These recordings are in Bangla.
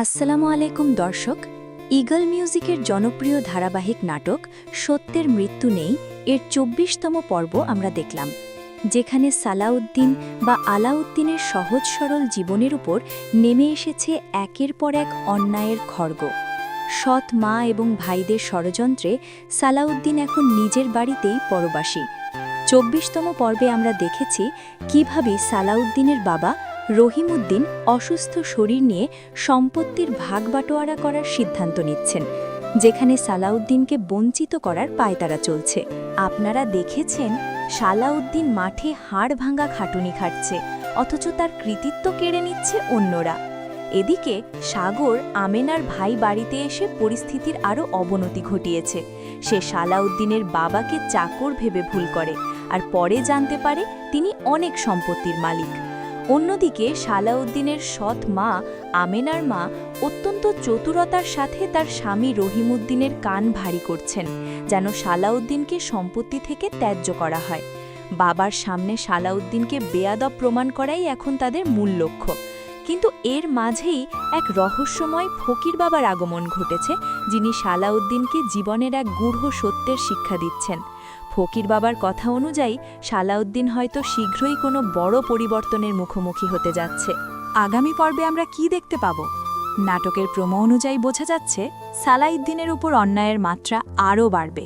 আসসালামু আলাইকুম দর্শক। ঈগল মিউজিকের জনপ্রিয় ধারাবাহিক নাটক সত্যের মৃত্যু নেই এর ২৪তম পর্ব আমরা দেখলাম, যেখানে সালাউদ্দিন বা আলাউদ্দিনের সহজ সরল জীবনের উপর নেমে এসেছে একের পর এক অন্যায়ের খড়গ। সৎ মা এবং ভাইদের ষড়যন্ত্রে সালাউদ্দিন এখন নিজের বাড়িতেই পরবাসী। ২৪তম পর্বে আমরা দেখেছি কিভাবে সালাউদ্দিনের বাবা রহিমউদ্দিন অসুস্থ শরীর নিয়ে সম্পত্তির ভাগবাটোয়ারা করার সিদ্ধান্ত নিচ্ছেন, যেখানে সালাউদ্দিনকে বঞ্চিত করার পায়তারা চলছে। আপনারা দেখেছেন সালাউদ্দিন মাঠে হাড় ভাঙা খাটুনি খাটছে, অথচ তার কৃতিত্ব কেড়ে নিচ্ছে অন্যরা। এদিকে সাগর আমেনার ভাই বাড়িতে এসে পরিস্থিতির আরও অবনতি ঘটিয়েছে। সে সালাউদ্দিনের বাবাকে চাকর ভেবে ভুল করে, আর পরে জানতে পারে তিনি অনেক সম্পত্তির মালিক। অন্যদিকে সালাউদ্দিনের সৎ মা আমেনার মা অত্যন্ত চতুরতার সাথে তার স্বামী রহিমউদ্দিনের কান ভারী করছেন, যেন সালাউদ্দিনকে সম্পত্তি থেকে ত্যায্য করা হয়। বাবার সামনে সালাউদ্দিনকে বেয়াদব প্রমাণ করাই এখন তাদের মূল লক্ষ্য। কিন্তু এর মাঝেই এক রহস্যময় ফকির বাবার আগমন ঘটেছে, যিনি সালাউদ্দিনকে জীবনের এক গূঢ় সত্যের শিক্ষা দিচ্ছেন। ফকির বাবার কথা অনুযায়ী সালাউদ্দিন হয়তো শীঘ্রই কোনো বড় পরিবর্তনের মুখোমুখি হতে যাচ্ছে। আগামী পর্বে আমরা কি দেখতে পাব? নাটকের প্রোমো অনুযায়ী বোঝা যাচ্ছে সালাউদ্দিনের উপর অন্যায়ের মাত্রা আরও বাড়বে।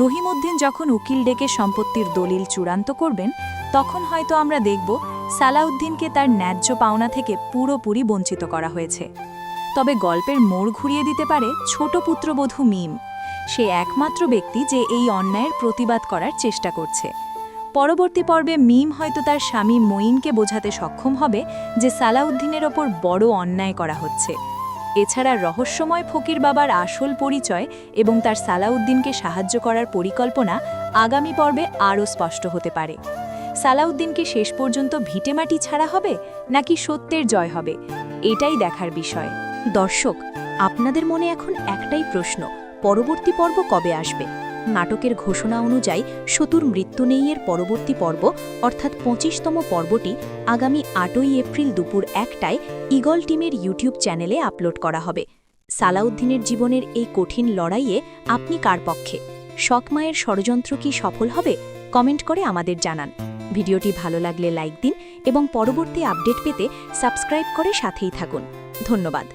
রহিমউদ্দিন যখন উকিল ডেকে সম্পত্তির দলিল চূড়ান্ত করবেন, তখন হয়তো আমরা দেখব সালাউদ্দিনকে তার ন্যায্য পাওনা থেকে পুরোপুরি বঞ্চিত করা হয়েছে। তবে গল্পের মোড় ঘুরিয়ে দিতে পারে ছোট পুত্রবধূ মিম। সে একমাত্র ব্যক্তি যে এই অন্যায়ের প্রতিবাদ করার চেষ্টা করছে। পরবর্তী পর্বে মিম হয়তো তার স্বামী মঈনকে বোঝাতে সক্ষম হবে যে সালাউদ্দিনের ওপর বড় অন্যায় করা হচ্ছে। এছাড়া রহস্যময় ফকির বাবার আসল পরিচয় এবং তার সালাউদ্দিনকে সাহায্য করার পরিকল্পনা আগামী পর্বে আরও স্পষ্ট হতে পারে। সালাউদ্দিনকে শেষ পর্যন্ত ভিটেমাটি ছাড়া হবে, নাকি সত্যের জয় হবে, এটাই দেখার বিষয়। দর্শক, আপনাদের মনে এখন একটাই প্রশ্ন, পরবর্তী পর্ব কবে আসবে? নাটকের ঘোষণা অনুযায়ী সত্যের মৃত্যু নেই এর পরবর্তী পর্ব অর্থাৎ ২৫তম পর্বটি আগামী ৮ই এপ্রিল দুপুর ১টায় ঈগল টিমের ইউটিউব চ্যানেলে আপলোড করা হবে। সালাউদ্দিনের জীবনের এই কঠিন লড়াইয়ে আপনি কার পক্ষে? শকমায়ের ষড়যন্ত্র কি সফল হবে? কমেন্ট করে আমাদের জানান। ভিডিওটি ভালো লাগলে লাইক দিন এবং পরবর্তী আপডেট পেতে সাবস্ক্রাইব করে সাথেই থাকুন। ধন্যবাদ।